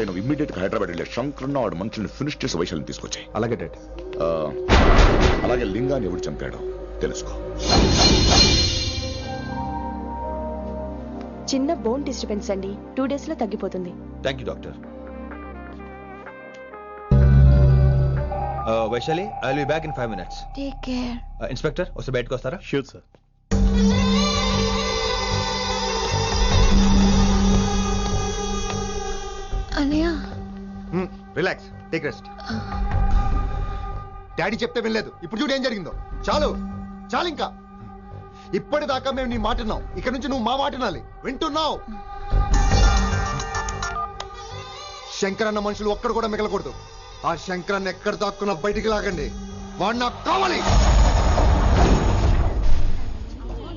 నువ్వు ఇమ్మీడియట్ గా హైదరాబాద్ వెళ్ళే శంకరన్న వాడు మనుషుల్ని ఫినిష్ చేసి వైశాల్ని తీసుకొచ్చాయి. అలాగే డాడ్. అలాగే లింగాన్ని ఎవడు చంపాడో తెలుసుకో. చిన్న బోన్ డిస్టర్బెన్స్ అండి, 2 days లో తగ్గిపోతుంది. Thank you doctor. Vaishali, I will be back in 5 minutes. Take care. Inspector ఒకసారి బయటకు వస్తారా? Sure sir. అన్నయ్య రిలాక్స్, టేక్ రెస్ట్. డాడీ చెప్తే వినలేదు, ఇప్పుడు చూడు ఏం జరిగిందో. చాలు చాలు, ఇంకా ఇప్పటిదాకా మేము నీ మాట విన్నాం, ఇక్కడ నుంచి నువ్వు మా మాట వినాలి. వింటున్నావు? శంకరన్న మనుషులు ఒక్కడు కూడా మిగలకూడదు. ఆ శంకరన్న ఎక్కడ దాక్కున్నా బయటికి లాగండి, వాడు నాకు కావాలి.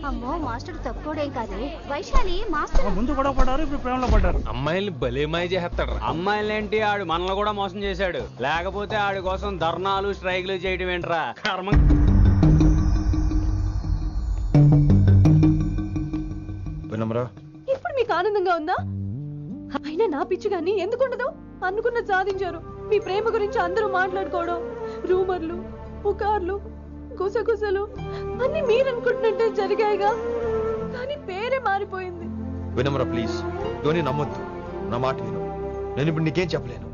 అమ్మో, మాస్టర్ తక్కువడేం కాదు. వైశాలి మాస్టర్ ముందు కూడా పడ్డారు, ఇప్పుడు ప్రేమలో పడ్డారు. అమ్మాయిల్ని భలే మాయ చేస్తాడు. అమ్మాయిలేంటి, ఆడు మనల్ని కూడా మోసం చేశాడు. లేకపోతే ఆడి కోసం ధర్నాలు స్ట్రైక్లు చేయడం ఏంట్రా కర్మ. వినమ్రా, ఇప్పుడు మీకు ఆనందంగా ఉందా? అయినా నా పిచ్చి గాని ఎందుకుండదు? అనుకున్న సాధించారు. మీ ప్రేమ గురించి అందరూ మాట్లాడుకోవడం, రూమర్లు, పుకార్లు, గుసగుసలు అన్ని మీరు అనుకుంటున్నట్టే జరిగాయిగా. కానీ పేరే మారిపోయింది. వినమ్రా ప్లీజ్, ధోని నమ్మొద్దు, నా మాట విను. నేను ఇప్పుడు నీకేం చెప్పలేను,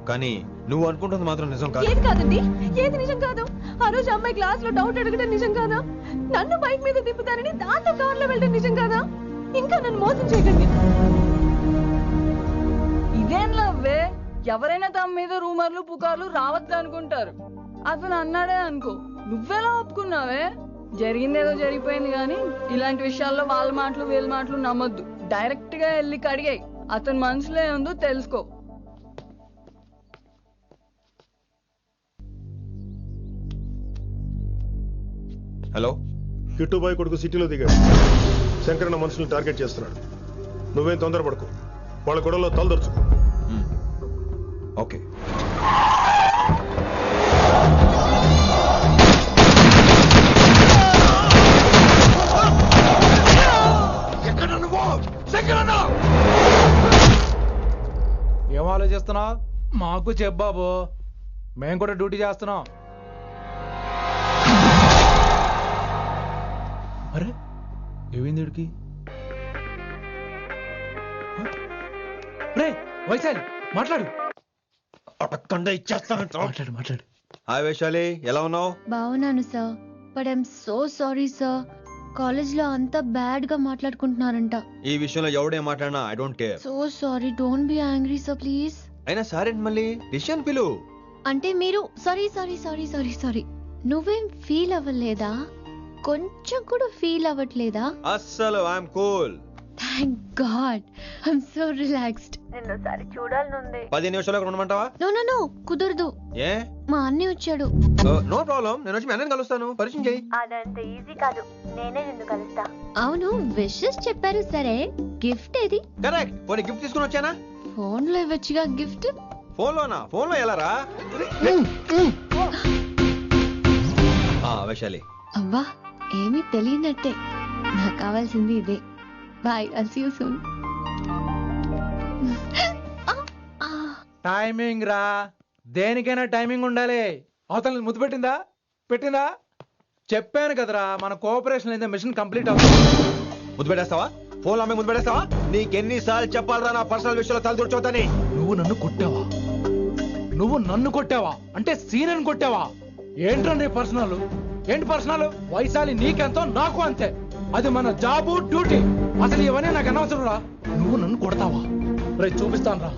కానీ నువ్వు అనుకుంటుంది మాత్రం నిజం కాదు. ఏది కాదండి, ఏది నిజం కాదు? ఆ రోజు అమ్మాయి క్లాస్ లో డౌట్ అడగడం నిజం కాదా? నన్ను బైక్ మీద తిప్పుతారని దాంతో కార్ లో వెళ్ళడం నిజం కాదా? ఇంకా నన్ను మోసం చేయకండి. ఇదేం లవ్వే? ఎవరైనా తమ మీద రూమర్లు పుకార్లు రావద్దు అనుకుంటారు. అతను అన్నాడే అనుకో, నువ్వెలా ఒప్పుకున్నావే? జరిగిందేదో జరిగిపోయింది, కానీ ఇలాంటి విషయాల్లో వాళ్ళ మాటలు వీళ్ళ మాటలు నమ్మొద్దు. డైరెక్ట్ గా వెళ్ళి కడిగాయి, అతని మనసులో ఏముందో తెలుసుకో. హలో, కిట్టుబాయ్ కొడుకు సిటీలో దిగాడు. శంకరన్న మనుషుల్ని టార్గెట్ చేస్తున్నాడు. నువ్వేం తొందరపడకు, వాళ్ళ గొడవలో తలదొరుచుకో. ఓకే. ఏం ఆలోచిస్తున్నావు? మాకు చెప్పాబు, మేము కూడా డ్యూటీ చేస్తున్నాం. అరే ఏమైంది వీడికి? రే వైశాలి, మాట్లాడు. మాట్లాడు మాట్లాడు. హాయ్ వైశాలి, ఎలా ఉన్నావు? బాగున్నాను sir, but I'm so sorry sir. College లో అంతా బ్యాడ్ గా మాట్లాడుకుంటున్నారంట. ఈ విషయంలో ఎవడే మాట్లాడినా I don't care. So sorry, don't be angry sir please. అయినా సరే మళ్ళీ డిసిషన్ పిలు. అంటే మీరు sorry sorry sorry sorry sorry నువ్వేం ఫీల్ అవ్వలేదా? కొంచెం కూడా ఫీల్ అవ్వట్లేదా? అస్సలు I'm cool. Thank God, I'm so relaxed. నిన్నోసారి చూడాలనుంది. 10 నిమిషాలు అక్కడ ఉండమంటావా? నో నో నో, కుదరదు. ఏ? మా అన్నయ్య వచ్చాడు. నో ప్రాబ్లం, నేను వచ్చి మీ అన్నని కలుస్తాను. పరిచయం చేయి. అదంత ఈజీ కాదు, నేనే నిన్ను కలుస్తా. అవును, విషెస్ చెప్పారు సరే, గిఫ్ట్ ఏది? కరెక్ట్, పోనీ గిఫ్ట్ తీసుకుని వచ్చానా? ఫోన్ లో ఇవ్వచ్చుగా గిఫ్ట్. ఫోన్ లోనా? ఫోన్ లో ఎలా రా? వైశాలి, అవ్వా ఏమీ తెలియనట్టే. నాకు కావాల్సింది ఇదే. Bye, I'll see you soon. Timing రా, దేనికైనా టైమింగ్ ఉండాలి. అవతల ముద్దు పెట్టిందా? పెట్టిందా? చెప్పాను కదరా, మన కోఆపరేషన్ అయితే మిషన్ కంప్లీట్ అవుతుంది. ముద్దు పెట్టేస్తావా? ఫోన్ లో అమ్మాయి ముద్దు పెట్టేస్తావా? నీకెన్నిసార్లు చెప్పాలరా నా పర్సనల్ విషయంలో తల దూర్చోతని? నువ్వు నన్ను కొట్టావా? నువ్వు నన్ను కొట్టావా? అంటే సీనియర్ కొట్టావా? ఏంట్రా నీ పర్సనల్? ఏంటి పర్సనల్? వైశాలి నీకెంతో నాకు అంతే. అది మన జాబు, డ్యూటీ. అసలు ఇవన్నీ నాకు అనవసరం రా. నువ్వు నన్ను కొడతావా? రే చూపిస్తాను రా,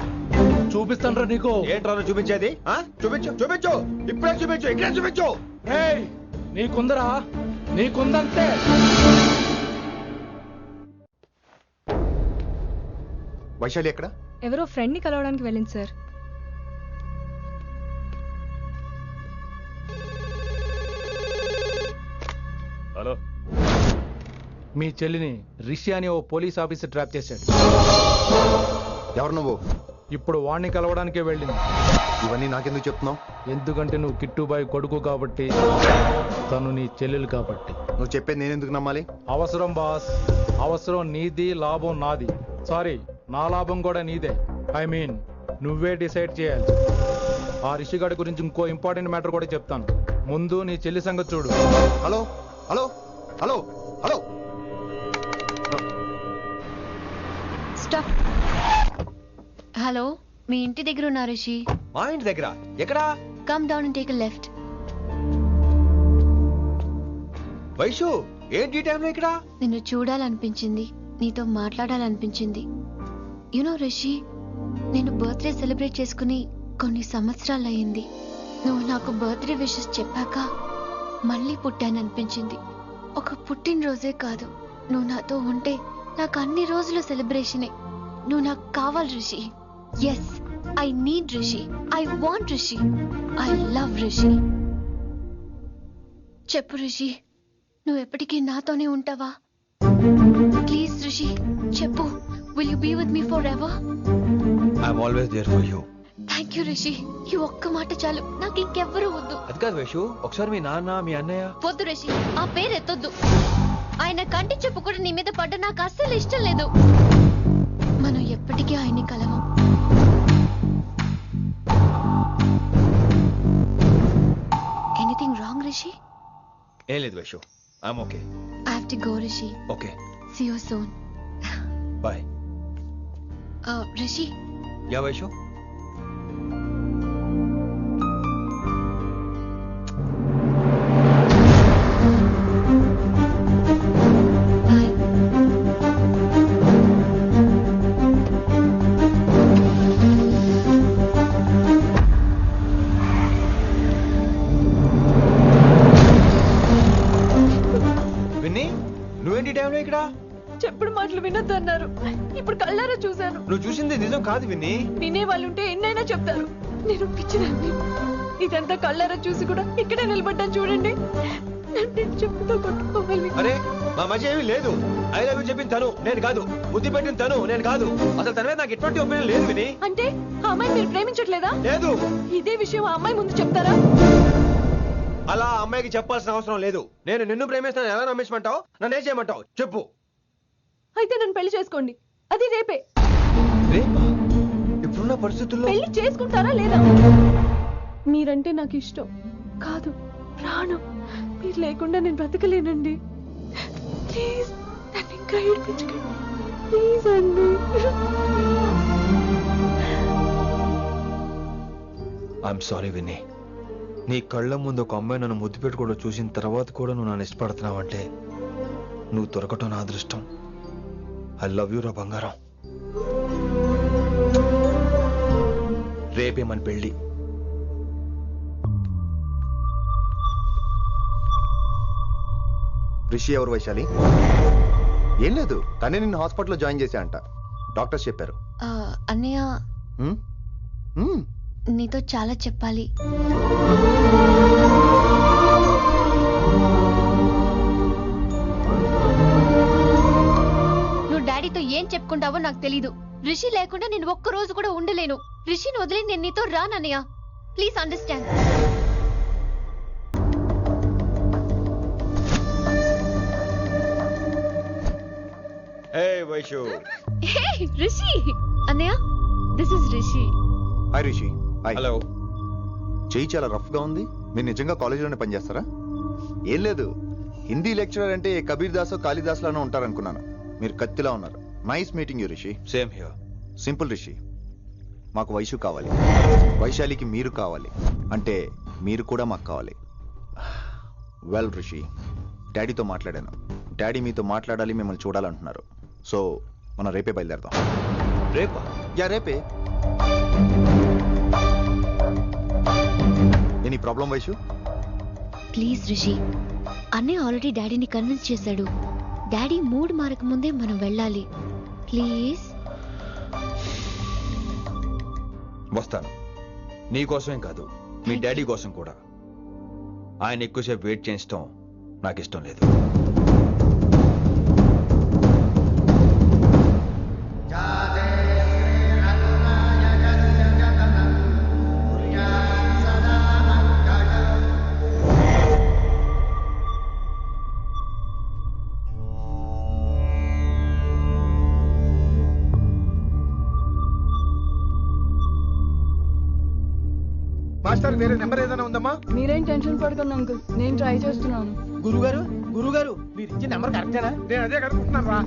చూపిస్తాను రా నీకు. ఏంట్రా నువ్వు చూపించేది? చూపించు చూపించు, ఇప్పుడే చూపించు, ఇక్కడే చూపించు. రేయ్ నీకుందరా, నీకుందంతే. వైశాలి ఎక్కడ? ఎవరో ఫ్రెండ్ ని కలవడానికి వెళ్ళింది సార్. హలో, మీ చెల్లిని రిషి అని ఓ పోలీస్ ఆఫీసర్ ట్రాప్ చేశాడు. ఎవరు నువ్వు? ఇప్పుడు వాణ్ణి కలవడానికే వెళ్ళింది. ఇవన్నీ నాకెందుకు చెప్తున్నావు? ఎందుకంటే నువ్వు కిట్టుబాయ్ కొడుకు కాబట్టి, తను నీ చెల్లెలు కాబట్టి. నువ్వు చెప్పేది నేను ఎందుకు నమ్మాలి? అవసరం బాస్, అవసరం నీది, లాభం నాది. సారీ, నా లాభం కూడా నీదే. ఐ మీన్ నువ్వే డిసైడ్ చేయాలి. ఆ రిషిగాడి గురించి ఇంకో ఇంపార్టెంట్ మ్యాటర్ కూడా చెప్తాను. ముందు నీ చెల్లి సంగతి చూడు. Hello hello hello hello stop. Hello, మీ ఇంటి దగ్గర ఉన్నా రిషి? మా ఇంటి దగ్గర ఎక్కడా? Come down and take left. Vaishu ఏంటి టైంలో ఇక్కడ? నిన్ను చూడాలనిపించింది, నీతో మాట్లాడాలనిపించింది. యునో రిషి, నేను బర్త్డే సెలబ్రేట్ చేసుకుని కొన్ని సంవత్సరాలయ్యింది. నువ్వు నాకు బర్త్డే విషెస్ చెప్పాక మళ్ళీ పుట్టాననిపించింది. ఒక పుట్టినరోజే కాదు, నువ్వు నాతో ఉంటే నాకు అన్ని రోజుల సెలబ్రేషనే. నువ్వు నాకు కావాలి Rishi. Yes, I need Rishi. I want Rishi. I love Rishi. చెప్పు రిషి, నువ్వు ఎప్పటికీ నాతోనే ఉంటావా? ప్లీజ్ రిషి చెప్పు. Will you be with me forever? I'm always there for you. Thank you Rishi. ఈ ఒక్క మాట చాలు, నాకు ఇంకెవ్వరూ వద్దు. అది కాదు వైషు, ఒకసారి మీ నాన్న మీ అన్నయ్య. వద్దు రిషి, ఆ పేరు ఎత్తొద్దు. ఆయన కంటి చెప్పు కూడా నీ మీద పడ్డ నాకు అస్సలు ఇష్టం లేదు. మనం ఎప్పటికీ ఆయన్ని కలవం. Anything wrong Rishi? ఏం లేదు Vaishu, I'm okay. I have to go Rishi. Okay, see you soon. Bye. Rishi, yeah Vaishu? Bye. Vinni, నువ్వేంటి టైంలో ఇక్కడ? చెప్పుడు మాటలు వినొద్దు అన్నారు, ఇప్పుడు కళ్ళారా చూశాను. నువ్వు చూసింది నిజం కాదు విన్నీ. వినే వాళ్ళుంటే ఎన్నైనా చెప్తారు. నేను పిచ్చిదాన్ని. ఇదంతా కళ్ళారా చూసి కూడా ఇక్కడే నిలబడ్డాను చూడండి. నన్ను చెప్పుతో కొట్టుకోవాలి. అరే, మా మధ్య ఏమీ లేదు. ఐ లవ్ యూ చెప్పింది తను, నేను కాదు. బుద్ధి పెట్టిన తను, నేను కాదు. అసలు తన మీద నాకు ఎటువంటి ఒపీనియన్ లేదు విని. అంటే ఆ అమ్మాయి మీరు ప్రేమించట్లేదా? లేదు. ఇదే విషయం ఆ అమ్మాయి ముందు చెప్తారా? అలా ఆ అమ్మాయికి చెప్పాల్సిన అవసరం లేదు. నేను నిన్ను ప్రేమిస్తాను ఎలా నమ్మించమంటావు? నన్ను ఏం చేయమంటావు చెప్పు. అయితే నన్ను పెళ్లి చేసుకోండి, అది రేపే. రేపా? ఇప్పుడున్న పరిస్థితుల్లో పెళ్లి చేసుకుంటారా లేదా? మీరంటే నాకు ఇష్టం కాదు, ప్రాణం. మీరు లేకుండా నేను బ్రతకలేనండి. ప్లీజ్ నన్ను ఇంకా ఏడిపించకండి. ప్లీజ్ అండి. I'm sorry Vinni. నీ కళ్ళ ముందు ఒక అమ్మాయి నన్ను ముద్దు పెట్టుకోవడం చూసిన తర్వాత కూడా నువ్వు నన్ను ఇష్టపడుతున్నావంటే నువ్వు దొరకటం నా అదృష్టం. ఐ లవ్ యూ రా బంగారం. రేపే మన పెళ్ళి. రిషి ఎవరు వైశాలి? ఏం లేదు, తనే నిన్ను హాస్పిటల్లో జాయిన్ చేశా అంట, డాక్టర్స్ చెప్పారు. అన్నయ్య, హ్మ్? హ్మ్. నీతో చాలా చెప్పాలి. నువ్వు డాడీతో ఏం చెప్పుకుంటావో నాకు తెలీదు. రిషి లేకుండా నేను ఒక్క రోజు కూడా ఉండలేను. రిషిని వదిలి నేను నీతో రానన్నయ్య. Please understand. Vaishu. Hey Rishi. అన్నయ్య, this is Rishi. Hi Rishi. Hi. Hello. చెయ్యి చాలా రఫ్ గా ఉంది. మీరు నిజంగా కాలేజీలోనే పనిచేస్తారా? ఏం లేదు, హిందీ లెక్చరర్ అంటే కబీర్ దాసో కాళిదాస్ లానో ఉంటారనుకున్నాను. మీరు కత్తిలా ఉన్నారు. Nice meeting you Rishi. Same here. Simple Rishi, మాకు వైషు కావాలి, వైశాలికి మీరు కావాలి, అంటే మీరు కూడా మాకు కావాలి. వెల్ రిషి, డాడీతో మాట్లాడాను. డాడీ మీతో మాట్లాడాలి, మిమ్మల్ని చూడాలంటున్నారు. సో మనం రేపే బయలుదేరదాం. రేపా? యా రేపే. Any problem Vaishu? Please Rishi, అన్నయ్య ఆల్రెడీ డాడీని కన్విన్స్ చేశాడు. డాడీ మూడ్ మారక ముందే మనం వెళ్ళాలి. ప్లీజ్. వస్తాను. నీ కోసమేం కాదు, మీ డాడీ కోసం కూడా. ఆయన ఎక్కువసేపు వెయిట్ చేయించడం నాకు ఇష్టం లేదు. మాస్టర్ వేరే నెంబర్ ఏదైనా ఉందమ్మా? మీరేం టెన్షన్ పడకండి అంకుల్, నేను ట్రై చేస్తున్నాను. గురుగారు గురుగారు మీరు ఇచ్చిన నెంబర్ కరెక్టేనా? నేను అదే కనుక్కుంటున్నాను రా.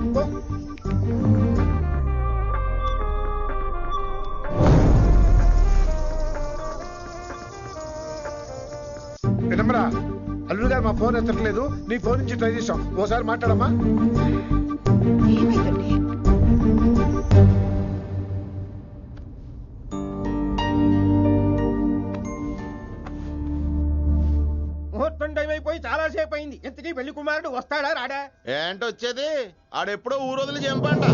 వినమ్రా, అల్లుడు గారు మా ఫోన్ ఎత్తట్లేదు, నీ ఫోన్ నుంచి ట్రై చేసాం, ఓసారి మాట్లాడమ్మా. ఏమైందండి? ముహూర్తం టైం అయిపోయి చాలా సేపు అయింది. ఇంతకీ పెళ్లి కుమారుడు వస్తాడా రాడా? ఏంటి వచ్చేది? ఆడెప్పుడో ఊరోజులు చెంపంట.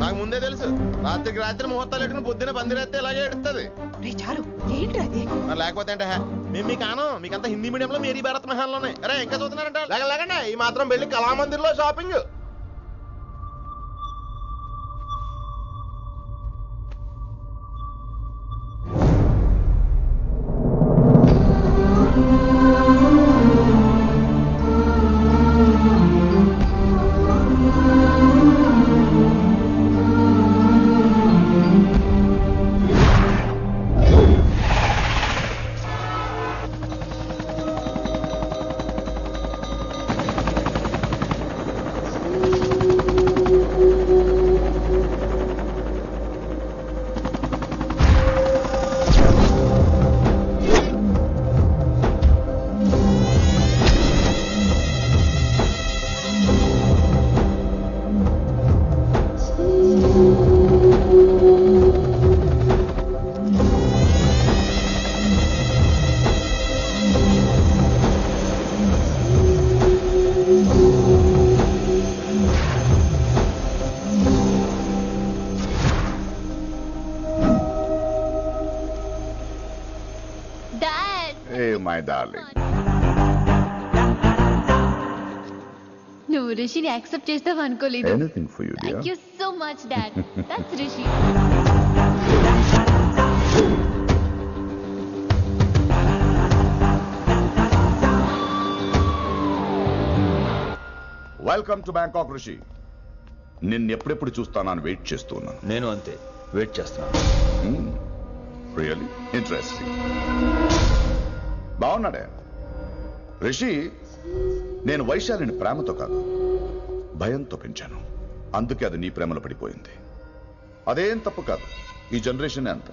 నాకు ముందే తెలుసు. రాత్రికి రాత్రి ముహూర్తాలు పెట్టుకుని పొద్దున పందిరేస్తే ఇలాగే ఎడుతుంది. చాలు, ఏంటి అది? మరి లేకపోతే అంటే మేము మీకు ఆనం, మీకంతా హిందీ మీడియంలో మేరీ భారత్ మహల్లోనే. అరే ఇంకా చూస్తున్నారంట, లేకండి ఈ మాత్రం వెళ్ళి కళామందిర్లో షాపింగ్. My darling. నువ్వు రిషిని యాక్సెప్ట్ చేస్తావు అనుకోలేదు. Anything for you, dear. Thank you so much, Dad. That's Rishi. Welcome to Bangkok Rishi. నిన్ను ఎప్పుడెప్పుడు చూస్తానని వెయిట్ చేస్తున్నాను. నేను అంతే వెయిట్ చేస్తున్నాను. Really interesting. బాగున్నాడే రిషి. నేను వైశాలిని ప్రేమతో కాదు, భయంతో పెంచాను. అందుకే అది నీ ప్రేమలో పడిపోయింది. అదేం తప్పు కాదు. ఈ జనరేషన్ అంత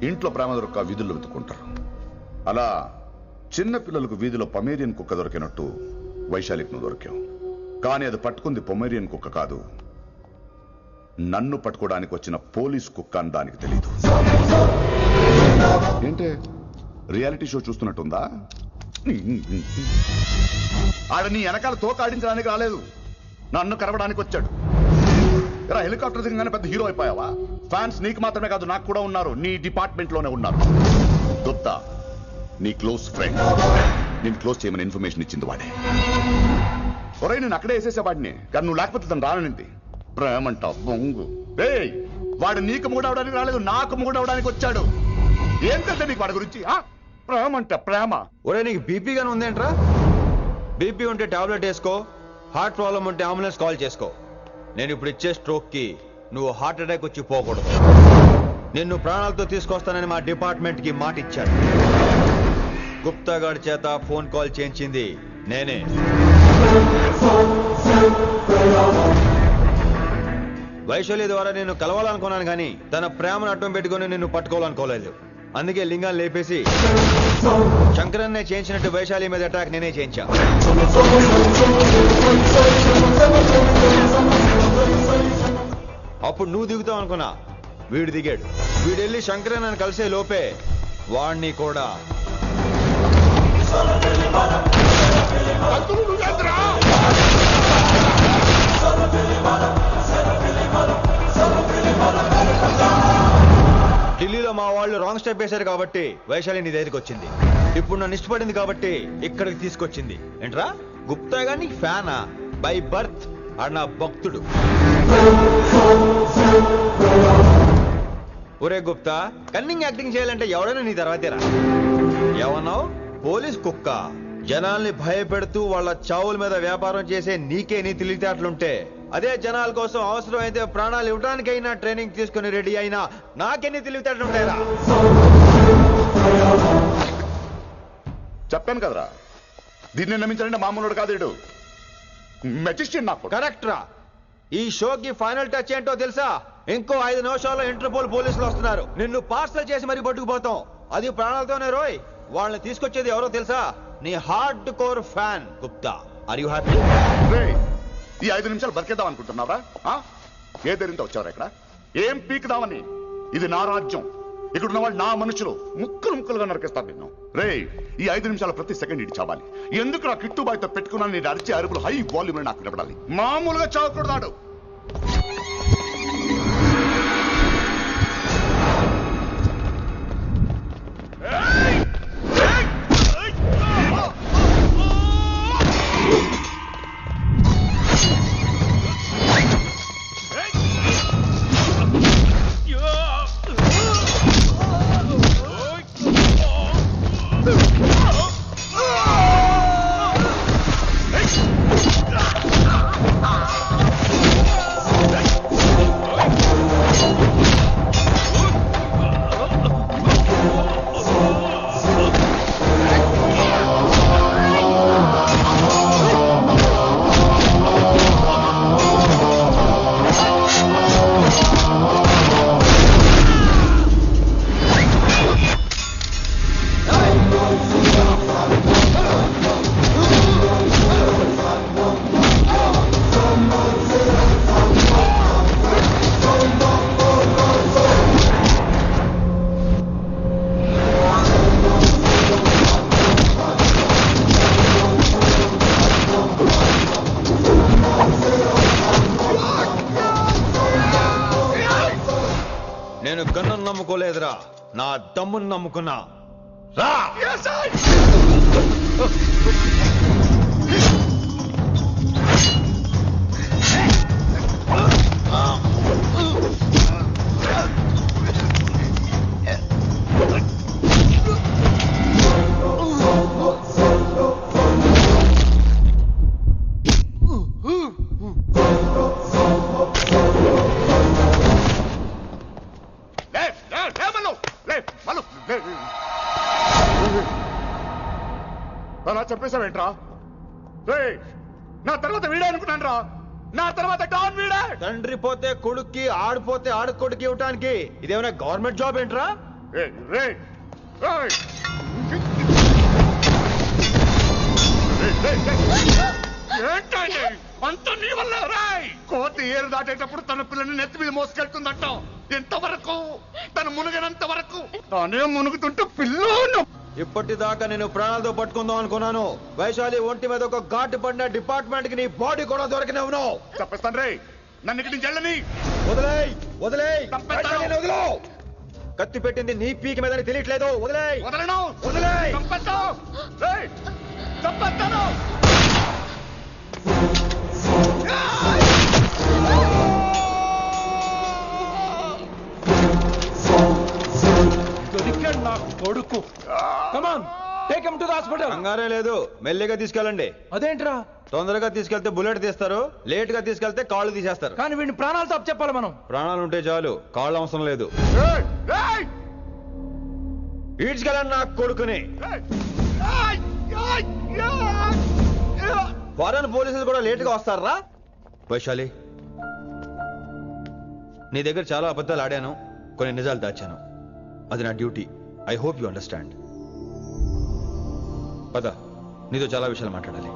ఇంట్లో ప్రేమ దొరక్క వీధుల్లో వెతుకుంటారు. అలా చిన్న పిల్లలకు వీధిలో పొమేరియన్ కుక్క దొరికినట్టు వైశాలికి నువ్వు దొరికావు. కానీ అది పట్టుకుంది పొమేరియన్ కుక్క కాదు, నన్ను పట్టుకోవడానికి వచ్చిన పోలీస్ కుక్క అని దానికి తెలీదు. ఏంటే రియాలిటీ షో చూస్తున్నట్టుందా? ఆడ నీ వెనకాల తోకాడించడానికి రాలేదు, నన్ను కరవడానికి వచ్చాడు. ఇలా హెలికాప్టర్ దిగగానే పెద్ద హీరో అయిపోయావా? ఫ్యాన్స్ నీకు మాత్రమే కాదు, నాకు కూడా ఉన్నారు. నీ డిపార్ట్మెంట్ లోనే ఉన్నారు. గుప్తా నీ క్లోజ్ ఫ్రెండ్. నేను క్లోజ్ చేయమని ఇన్ఫర్మేషన్ ఇచ్చింది వాడే. ఒరే నేను అక్కడే వేసేసేవాడిని, కానీ నువ్వు లేకపోతే తను రానండి. ప్రేమంట బొంగు. వాడు నీకు మూడవడానికి రాలేదు, నాకు మూడవడానికి వచ్చాడు. ఏం తెలుసా నీకు వాడి గురించి? ప్రేమంట ప్రేమ. ఒరే నీకు బీపీ గానీ ఉందేంట్రా? బీపీ ఉంటే టాబ్లెట్ వేసుకో, హార్ట్ ప్రాబ్లం ఉంటే అంబులెన్స్ కాల్ చేసుకో. నేను ఇప్పుడు ఇచ్చే స్ట్రోక్ కి నువ్వు హార్ట్ అటాక్ వచ్చి పోకూడదు. నిన్ను ప్రాణాలతో తీసుకొస్తానని మా డిపార్ట్మెంట్ కి మాట ఇచ్చాడు. గుప్తా గారి చేత ఫోన్ కాల్ చేయించింది నేనే. వైశాలి ద్వారా నేను కలవాలనుకున్నాను కానీ తన ప్రేమను అడ్డం పెట్టుకుని నిన్ను పట్టుకోవాలనుకోలేదు. అందుకే లింగాన్ని లేపేసి శంకరన్నే చేయించినట్టు వైశాలి మీద అటాక్ నేనే చేయించా. అప్పుడు నువ్వు దిగుతావు అనుకున్నా, వీడు దిగాడు. వీడెళ్ళి శంకరన్నని కలిసే లోపే వాణ్ణి కూడా ఢిల్లీలో మా వాళ్ళు రాంగ్ స్టెప్ వేశారు కాబట్టి వైశాలి నీ దగ్గరికి వచ్చింది. ఇప్పుడు నన్ను ఇష్టపడింది కాబట్టి ఇక్కడికి తీసుకొచ్చింది. ఏంట్రా గుప్తా గాని ఫ్యానా? బై బర్త్ ఆడు నా భక్తుడు. ఒరే గుప్తా, కన్నింగ్ యాక్టింగ్ చేయాలంటే ఎవడైనా నీ తర్వాతేరా. ఏమన్నావు? పోలీస్ కుక్క. జనాల్ని భయపెడుతూ వాళ్ళ చావుల మీద వ్యాపారం చేసే నీకే నీ తెలివితేటలుంటే, అదే జనాల కోసం అవసరమైతే ప్రాణాలు ఇవ్వడానికైనా ట్రైనింగ్ తీసుకుని రెడీ అయినా నాకెన్ని తెలివితేటలుంటాయిరా? చెప్పాను కదరా, దీన్ని నమ్మించాలంటే మామూలుడు కాదు వీడు. మెజిస్ట్రియన్ నాకు. కరెక్ట్ రా. ఈ షోకి ఫైనల్ టచ్ ఏంటో తెలుసా? ఇంకో 5 నిమిషాల్లో ఇంటర్పోల్ పోలీసులు వస్తున్నారు. నిన్ను పార్సల్ చేసి మరీ పట్టుకుపోతాం, అది ప్రాణాలతోనే రోయ్. వాళ్ళని తీసుకొచ్చేది ఎవరో తెలుసా? నీ hardcore fan Gupta. Are you happy? ఈ 5 నిమిషాలు బతికేద్దాం అనుకుంటున్నావా? ఏ ధైర్యంతో వచ్చారు ఇక్కడ? ఏం పీకుదామని? ఇది నా రాజ్యం, ఇక్కడ ఉన్న వాళ్ళు నా మనుషులు. ముక్కలు ముక్కలుగా నరికేస్తారు నిన్ను. ఈ 5 నిమిషాలు ప్రతి సెకండ్ ఇటు చావాలి. ఎందుకు నా కిట్టుబాయ్తో పెట్టుకున్నాను? నేను అరిచే అరుపులు హై వాల్యూమ్ నాకు వినపడాలి. మామూలుగా చావకూడదాడు. నేను గన్నును నమ్ముకోలేదురా, నా దమ్మును నమ్ముకున్నా. రా. అలా చెప్పేశావేంట్రా? నా తర్వాత వీడే అనుకున్నాను రా. నా తర్వాత డాన్ వీడే. తండ్రి పోతే కొడుక్కి, ఆడిపోతే ఆడుకొడుకి ఇవ్వటానికి ఇదేమైనా గవర్నమెంట్ జాబ్ ఏంట్రా? అంత నీ వల్ల రాయ్. కోతి ఏరు దాటేటప్పుడు తన పిల్లని నెత్తి మీద మోసుకెళ్తుందంట. ఎంతవరకు? తను మునిగినంత వరకు. తానే మునుగుతుంటే పిల్లను. ఇప్పటిదాకా నేను ప్రాణాలతో పట్టుకుందాం అనుకున్నాను. వైశాలి ఒంటి మీద ఒక ఘాటు పడిన డిపార్ట్మెంట్ కి నీ బాడీ కూడా దొరికినవును. చెప్పేస్తాను రే, నన్ను ఇక్కడి నుంచి వెళ్ళని. వదిలేయ్ వదిలేయ్, వదిలో. కత్తి పెట్టింది నీ పీకి మీద తెలియట్లేదు. వదిలేయ్. వదలను. వదిలేయ్. చంపేస్తాను. దొరికాడు నా కొడుకు. Come on, take him to the hospital. కంగారే లేదు, మెల్లిగా తీసుకెళ్ళండి. అదేంట్రా? తొందరగా తీసుకెళ్తే బుల్లెట్ తీస్తారు, లేట్ గా తీసుకెళ్తే కాళ్ళు తీసేస్తారు. కానీ వీడిని ప్రాణాలతో చెప్పాలి మనం. ప్రాణాలు ఉంటే చాలు, కాళ్ళు అవసరం లేదు. ఈడ్చుకెళ్ళండి నా కొడుకుని. ఫారెన్ పోలీసులు కూడా లేట్ గా వస్తారా? వైశాలి, నీ దగ్గర చాలా అబద్ధాలు ఆడాను, కొన్ని నిజాలు దాచాను. అది నా duty. I hope you understand. పద, నీతో చాలా విషయాలు మాట్లాడాలి.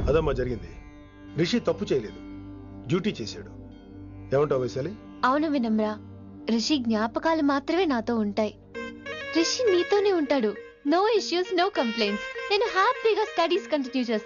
అదమ్మా జరిగింది. రిషి తప్పు చేయలేదు, డ్యూటీ చేశాడు. ఏమంటావు వైశాలి? అవును వినమ్రా, రిషి జ్ఞాపకాలు మాత్రమే నాతో ఉంటాయి. రిషి నీతోనే ఉంటాడు. No issues, no complaints. నేను హ్యాపీగా స్టడీస్ కంటిన్యూ చేస్తాను.